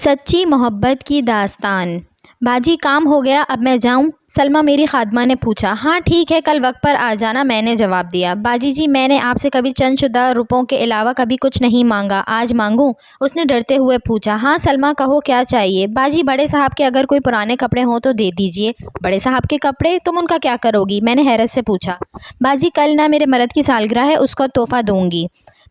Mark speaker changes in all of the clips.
Speaker 1: سچی محبت کی داستان۔ باجی کام ہو گیا، اب میں جاؤں؟ سلمیٰ میری خادمہ نے پوچھا۔ ہاں ٹھیک ہے، کل وقت پر آ جانا، میں نے جواب دیا۔ باجی جی، میں نے آپ سے کبھی چند شدہ روپوں کے علاوہ کبھی کچھ نہیں مانگا، آج مانگوں؟ اس نے ڈرتے ہوئے پوچھا۔ ہاں سلمیٰ، کہو کیا چاہیے؟ باجی بڑے صاحب کے اگر کوئی پرانے کپڑے ہوں تو دے دیجیے۔ بڑے صاحب کے کپڑے؟ تم ان کا کیا کرو گی؟ میں نے حیرت سے پوچھا۔ باجی کل نہ میرے مرد کی سالگرہ ہے، اس کو تحفہ دوں گی۔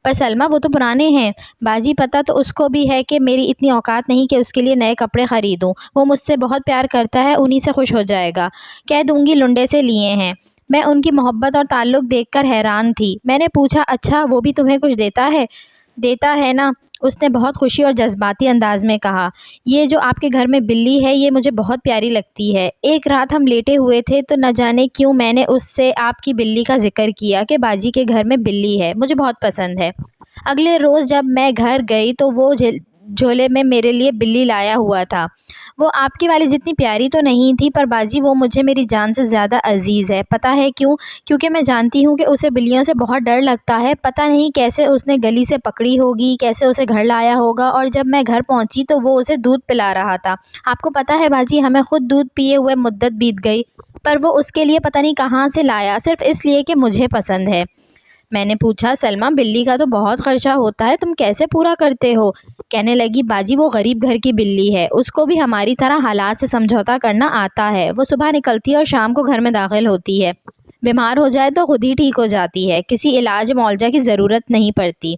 Speaker 1: پر سلمیٰ وہ تو پرانے ہیں۔ باجی پتہ تو اس کو بھی ہے کہ میری اتنی اوقات نہیں کہ اس کے لیے نئے کپڑے خریدوں، وہ مجھ سے بہت پیار کرتا ہے، انہی سے خوش ہو جائے گا۔ کہہ دوں گی لنڈے سے لیے ہیں۔ میں ان کی محبت اور تعلق دیکھ کر حیران تھی۔ میں نے پوچھا، اچھا وہ بھی تمہیں کچھ دیتا ہے؟ دیتا ہے نا، اس نے بہت خوشی اور جذباتی انداز میں کہا۔ یہ جو آپ کے گھر میں بلی ہے، یہ مجھے بہت پیاری لگتی ہے۔ ایک رات ہم لیٹے ہوئے تھے تو نہ جانے کیوں میں نے اس سے آپ کی بلی کا ذکر کیا کہ باجی کے گھر میں بلی ہے، مجھے بہت پسند ہے۔ اگلے روز جب میں گھر گئی تو وہ جھولے میں میرے لیے بلی لایا ہوا تھا۔ وہ آپ کی والی جتنی پیاری تو نہیں تھی، پر باجی وہ مجھے میری جان سے زیادہ عزیز ہے۔ پتہ ہے کیوں؟ کیونکہ میں جانتی ہوں کہ اسے بلیوں سے بہت ڈر لگتا ہے۔ پتہ نہیں کیسے اس نے گلی سے پکڑی ہوگی، کیسے اسے گھر لایا ہوگا، اور جب میں گھر پہنچی تو وہ اسے دودھ پلا رہا تھا۔ آپ کو پتہ ہے باجی، ہمیں خود دودھ پیے ہوئے مدت بیت گئی، پر وہ اس کے لیے پتہ نہیں کہاں سے لایا، صرف اس لیے کہ مجھے پسند ہے۔ میں نے پوچھا، سلمیٰ بلی کا تو بہت خرچہ ہوتا ہے، تم کیسے پورا کرتے ہو؟ کہنے لگی، باجی وہ غریب گھر کی بلی ہے، اس کو بھی ہماری طرح حالات سے سمجھوتا کرنا آتا ہے۔ وہ صبح نکلتی ہے اور شام کو گھر میں داخل ہوتی ہے۔ بیمار ہو جائے تو خود ہی ٹھیک ہو جاتی ہے، کسی علاج معالجہ کی ضرورت نہیں پڑتی۔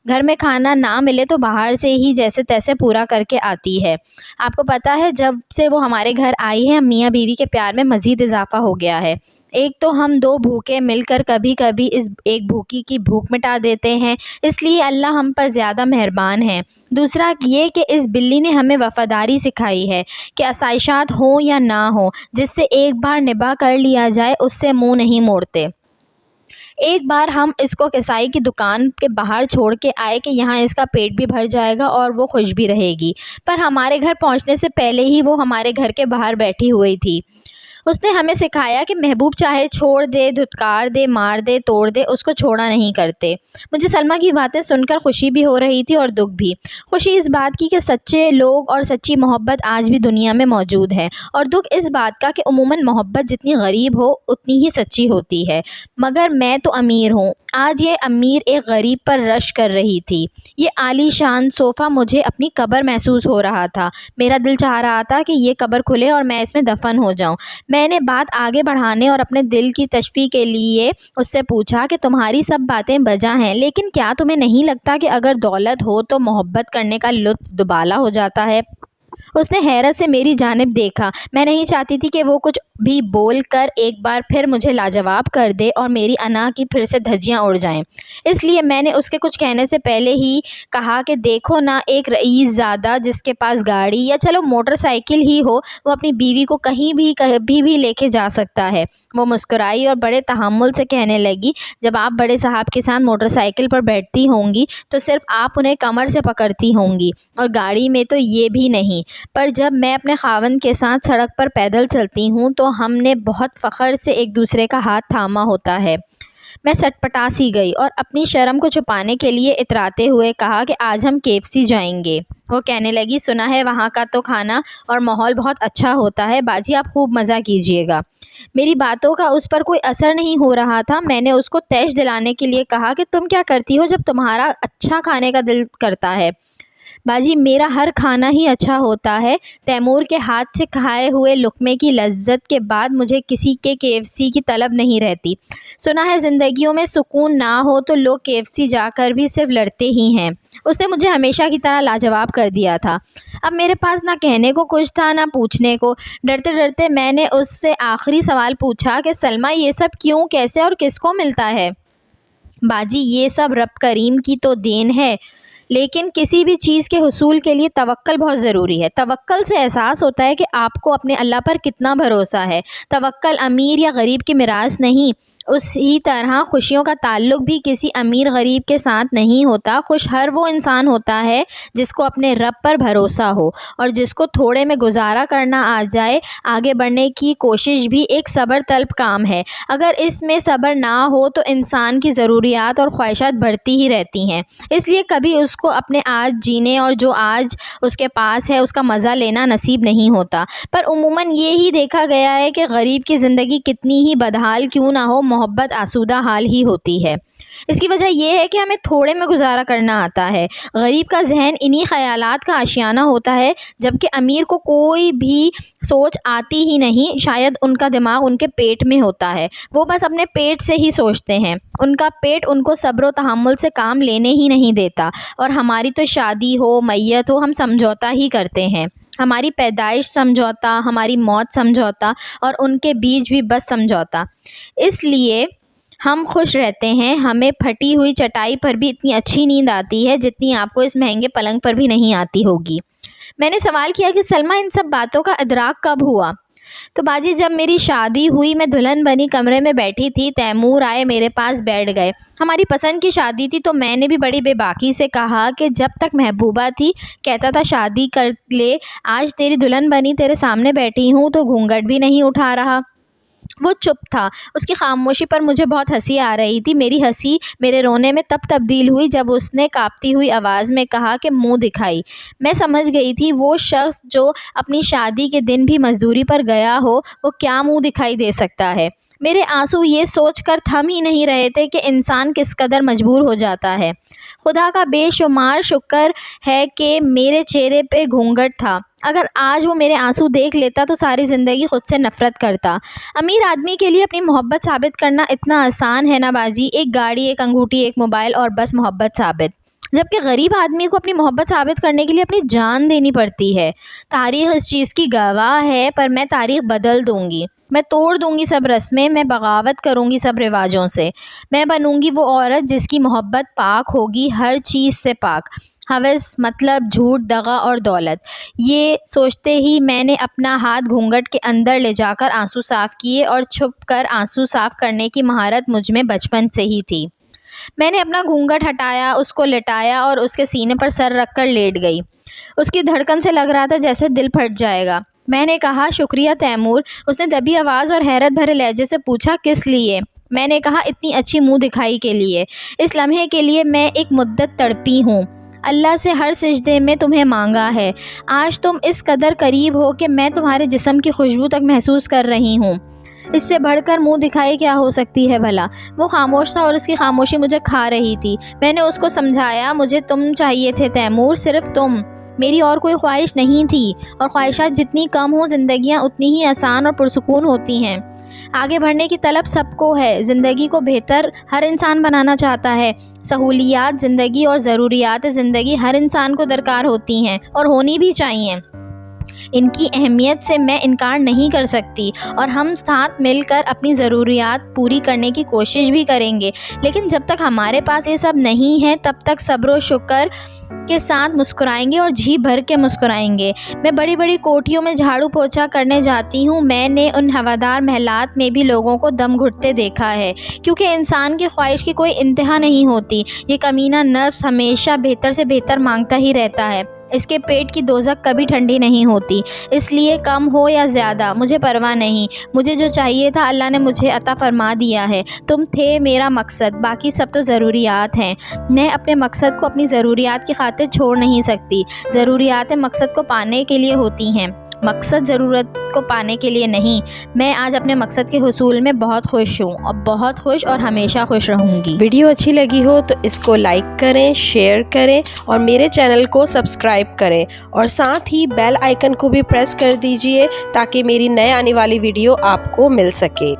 Speaker 1: گھر میں کھانا نہ ملے تو باہر سے ہی جیسے تیسے پورا کر کے آتی ہے۔ آپ کو پتہ ہے جب سے وہ ہمارے گھر آئی ہے، میاں بیوی کے پیار میں مزید اضافہ ہو گیا ہے۔ ایک تو ہم دو بھوکے مل کر کبھی کبھی اس ایک بھوکی کی بھوک مٹا دیتے ہیں، اس لیے اللہ ہم پر زیادہ مہربان ہے۔ دوسرا یہ کہ اس بلی نے ہمیں وفاداری سکھائی ہے کہ آسائشات ہوں یا نہ ہوں، جس سے ایک بار نباہ کر لیا جائے اس سے منہ نہیں موڑتے۔ ایک بار ہم اس کو کسائی کی دکان کے باہر چھوڑ کے آئے کہ یہاں اس کا پیٹ بھی بھر جائے گا اور وہ خوش بھی رہے گی، پر ہمارے گھر پہنچنے سے پہلے ہی وہ ہمارے گھر کے باہر بیٹھی ہوئی تھی۔ اس نے ہمیں سکھایا کہ محبوب چاہے چھوڑ دے، دھتکار دے، مار دے، توڑ دے، اس کو چھوڑا نہیں کرتے۔ مجھے سلمیٰ کی باتیں سن کر خوشی بھی ہو رہی تھی اور دکھ بھی۔ خوشی اس بات کی کہ سچے لوگ اور سچی محبت آج بھی دنیا میں موجود ہے، اور دکھ اس بات کا کہ عموماً محبت جتنی غریب ہو اتنی ہی سچی ہوتی ہے۔ مگر میں تو امیر ہوں۔ آج یہ امیر ایک غریب پر رش کر رہی تھی۔ یہ عالی شان صوفہ مجھے اپنی قبر محسوس ہو رہا تھا۔ میرا دل چاہ رہا تھا کہ یہ قبر کھلے اور میں اس میں دفن ہو جاؤں۔ میں نے بات آگے بڑھانے اور اپنے دل کی تشفی کے لیے اس سے پوچھا کہ تمہاری سب باتیں بجا ہیں، لیکن کیا تمہیں نہیں لگتا کہ اگر دولت ہو تو محبت کرنے کا لطف دوبالا ہو جاتا ہے؟ اس نے حیرت سے میری جانب دیکھا۔ میں نہیں چاہتی تھی کہ وہ کچھ بھی بول کر ایک بار پھر مجھے لاجواب کر دے اور میری انا کی پھر سے دھجیاں اڑ جائیں، اس لیے میں نے اس کے کچھ کہنے سے پہلے ہی کہا کہ دیکھو نا، ایک رئیس زادہ جس کے پاس گاڑی یا چلو موٹر سائیکل ہی ہو، وہ اپنی بیوی کو کہیں بھی کبھی بھی لے کے جا سکتا ہے۔ وہ مسکرائی اور بڑے تحمل سے کہنے لگی، جب آپ بڑے صاحب کے ساتھ موٹر سائیکل پر بیٹھتی ہوں گی تو صرف آپ انہیں کمر سے پکڑتی ہوں گی، اور گاڑی میں تو یہ بھی نہیں، پر جب میں اپنے خاوند کے ساتھ سڑک پر پیدل چلتی ہوں تو ہم نے بہت فخر سے ایک دوسرے کا ہاتھ تھاما ہوتا ہے۔ میں سٹپٹا سی گئی اور اپنی شرم کو چھپانے کے لیے اتراتے ہوئے کہا کہ آج ہم KFC جائیں گے۔ وہ کہنے لگی، سنا ہے وہاں کا تو کھانا اور ماحول بہت اچھا ہوتا ہے، باجی آپ خوب مزہ کیجیے گا۔ میری باتوں کا اس پر کوئی اثر نہیں ہو رہا تھا۔ میں نے اس کو تیش دلانے کے لیے کہا کہ تم کیا کرتی ہو جب تمہارا اچھا کھانے کا دل کرتا ہے؟ باجی میرا ہر کھانا ہی اچھا ہوتا ہے۔ تیمور کے ہاتھ سے کھائے ہوئے لقمے کی لذت کے بعد مجھے کسی کے KFC کی طلب نہیں رہتی۔ سنا ہے زندگیوں میں سکون نہ ہو تو لوگ KFC جا کر بھی صرف لڑتے ہی ہیں۔ اس نے مجھے ہمیشہ کی طرح لاجواب کر دیا تھا۔ اب میرے پاس نہ کہنے کو کچھ تھا نہ پوچھنے کو۔ ڈرتے ڈرتے میں نے اس سے آخری سوال پوچھا کہ سلمیٰ یہ سب کیوں، کیسے اور کس کو ملتا ہے؟ باجی یہ سب رب کریم کی تو دین ہے، لیکن کسی بھی چیز کے حصول کے لیے توکل بہت ضروری ہے۔ توکل سے احساس ہوتا ہے کہ آپ کو اپنے اللہ پر کتنا بھروسہ ہے۔ توکل امیر یا غریب کی میراث نہیں، اسی طرح خوشیوں کا تعلق بھی کسی امیر غریب کے ساتھ نہیں ہوتا۔ خوش ہر وہ انسان ہوتا ہے جس کو اپنے رب پر بھروسہ ہو اور جس کو تھوڑے میں گزارا کرنا آ جائے۔ آگے بڑھنے کی کوشش بھی ایک صبر طلب کام ہے۔ اگر اس میں صبر نہ ہو تو انسان کی ضروریات اور خواہشات بڑھتی ہی رہتی ہیں، اس لیے کبھی اس کو اپنے آج جینے اور جو آج اس کے پاس ہے اس کا مزہ لینا نصیب نہیں ہوتا۔ پر عموماً یہی دیکھا گیا ہے کہ غریب کی زندگی کتنی ہی بدحال کیوں نہ ہو، محبت آسودہ حال ہی ہوتی ہے۔ اس کی وجہ یہ ہے کہ ہمیں تھوڑے میں گزارا کرنا آتا ہے۔ غریب کا ذہن انہی خیالات کا آشیانہ ہوتا ہے، جبکہ امیر کو کوئی بھی سوچ آتی ہی نہیں، شاید ان کا دماغ ان کے پیٹ میں ہوتا ہے، وہ بس اپنے پیٹ سے ہی سوچتے ہیں، ان کا پیٹ ان کو صبر و تحمل سے کام لینے ہی نہیں دیتا۔ اور ہماری تو شادی ہو میت ہو ہم سمجھوتا ہی کرتے ہیں، ہماری پیدائش سمجھوتا، ہماری موت سمجھوتا، اور ان کے بیچ بھی بس سمجھوتا۔ اس لیے ہم خوش رہتے ہیں، ہمیں پھٹی ہوئی چٹائی پر بھی اتنی اچھی نیند آتی ہے جتنی آپ کو اس مہنگے پلنگ پر بھی نہیں آتی ہوگی۔ میں نے سوال کیا کہ سلمیٰ ان سب باتوں کا ادراک کب ہوا؟ تو باجی جب میری شادی ہوئی، میں دلہن بنی کمرے میں بیٹھی تھی، تیمور آئے میرے پاس بیٹھ گئے۔ ہماری پسند کی شادی تھی، تو میں نے بھی بڑی بے باکی سے کہا کہ جب تک محبوبہ تھی کہتا تھا شادی کر لے، آج تیری دلہن بنی تیرے سامنے بیٹھی ہوں تو گھونگھٹ بھی نہیں اٹھا رہا۔ وہ چپ تھا، اس کی خاموشی پر مجھے بہت ہنسی آ رہی تھی۔ میری ہنسی میرے رونے میں تب تبدیل ہوئی جب اس نے کانپتی ہوئی آواز میں کہا کہ منہ دکھائی۔ میں سمجھ گئی تھی وہ شخص جو اپنی شادی کے دن بھی مزدوری پر گیا ہو، وہ کیا منہ دکھائی دے سکتا ہے۔ میرے آنسو یہ سوچ کر تھم ہی نہیں رہے تھے کہ انسان کس قدر مجبور ہو جاتا ہے۔ خدا کا بے شمار شکر ہے کہ میرے چہرے پہ گھونگھٹ تھا، اگر آج وہ میرے آنسو دیکھ لیتا تو ساری زندگی خود سے نفرت کرتا۔ امیر آدمی کے لیے اپنی محبت ثابت کرنا اتنا آسان ہے نا باجی، ایک گاڑی، ایک انگوٹھی، ایک موبائل اور بس محبت ثابت۔ جبکہ غریب آدمی کو اپنی محبت ثابت کرنے کے لیے اپنی جان دینی پڑتی ہے۔ تاریخ اس چیز کی گواہ ہے، پر میں تاریخ بدل دوں گی، میں توڑ دوں گی سب رسمیں، میں بغاوت کروں گی سب رواجوں سے۔ میں بنوں گی وہ عورت جس کی محبت پاک ہوگی، ہر چیز سے پاک، ہوس، مطلب، جھوٹ، دغا اور دولت۔ یہ سوچتے ہی میں نے اپنا ہاتھ گھونگھٹ کے اندر لے جا کر آنسو صاف کیے، اور چھپ کر آنسو صاف کرنے کی مہارت مجھ میں بچپن سے ہی تھی۔ میں نے اپنا گھونگھٹ ہٹایا، اس کو لٹایا اور اس کے سینے پر سر رکھ کر لیٹ گئی۔ اس کی دھڑکن سے لگ رہا تھا جیسے دل پھٹ جائے گا۔ میں نے کہا شکریہ تیمور۔ اس نے دبی آواز اور حیرت بھرے لہجے سے پوچھا کس لیے؟ میں نے کہا اتنی اچھی منہ دکھائی کے لیے، اس لمحے کے لیے میں ایک مدت تڑپی ہوں، اللہ سے ہر سجدے میں تمہیں مانگا ہے۔ آج تم اس قدر قریب ہو کہ میں تمہارے جسم کی خوشبو تک محسوس کر رہی ہوں، اس سے بڑھ کر منہ دکھائی کیا ہو سکتی ہے بھلا؟ وہ خاموش تھا اور اس کی خاموشی مجھے کھا رہی تھی۔ میں نے اس کو سمجھایا مجھے تم چاہیے تھے تیمور، صرف تم، میری اور کوئی خواہش نہیں تھی، اور خواہشات جتنی کم ہوں زندگیاں اتنی ہی آسان اور پرسکون ہوتی ہیں۔ آگے بڑھنے کی طلب سب کو ہے، زندگی کو بہتر ہر انسان بنانا چاہتا ہے، سہولیات زندگی اور ضروریات زندگی ہر انسان کو درکار ہوتی ہیں اور ہونی بھی چاہیے۔ ان کی اہمیت سے میں انکار نہیں کر سکتی، اور ہم ساتھ مل کر اپنی ضروریات پوری کرنے کی کوشش بھی کریں گے، لیکن جب تک ہمارے پاس یہ سب نہیں ہے تب تک صبر و شکر کے ساتھ مسکرائیں گے اور جی بھر کے مسکرائیں گے۔ میں بڑی بڑی کوٹھیوں میں جھاڑو پوچھا کرنے جاتی ہوں، میں نے ان ہوادار محلات میں بھی لوگوں کو دم گھٹتے دیکھا ہے، کیونکہ انسان کی خواہش کی کوئی انتہا نہیں ہوتی۔ یہ کمینہ نفس ہمیشہ بہتر سے بہتر مانگتا ہی رہتا ہے، اس کے پیٹ کی دوزخ کبھی ٹھنڈی نہیں ہوتی۔ اس لیے کم ہو یا زیادہ مجھے پرواہ نہیں، مجھے جو چاہیے تھا اللہ نے مجھے عطا فرما دیا ہے۔ تم تھے میرا مقصد، باقی سب تو ضروریات ہیں۔ میں اپنے مقصد کو اپنی ضروریات کی خاطر چھوڑ نہیں سکتی۔ ضروریات مقصد کو پانے کے لیے ہوتی ہیں، مقصد ضرورت کو پانے کے لیے نہیں۔ میں آج اپنے مقصد کے حصول میں بہت خوش ہوں، اور بہت خوش اور ہمیشہ خوش رہوں گی۔
Speaker 2: ویڈیو اچھی لگی ہو تو اس کو لائک کریں، شیئر کریں اور میرے چینل کو سبسکرائب کریں، اور ساتھ ہی بیل آئیکن کو بھی پریس کر دیجئے تاکہ میری نئے آنے والی ویڈیو آپ کو مل سکے۔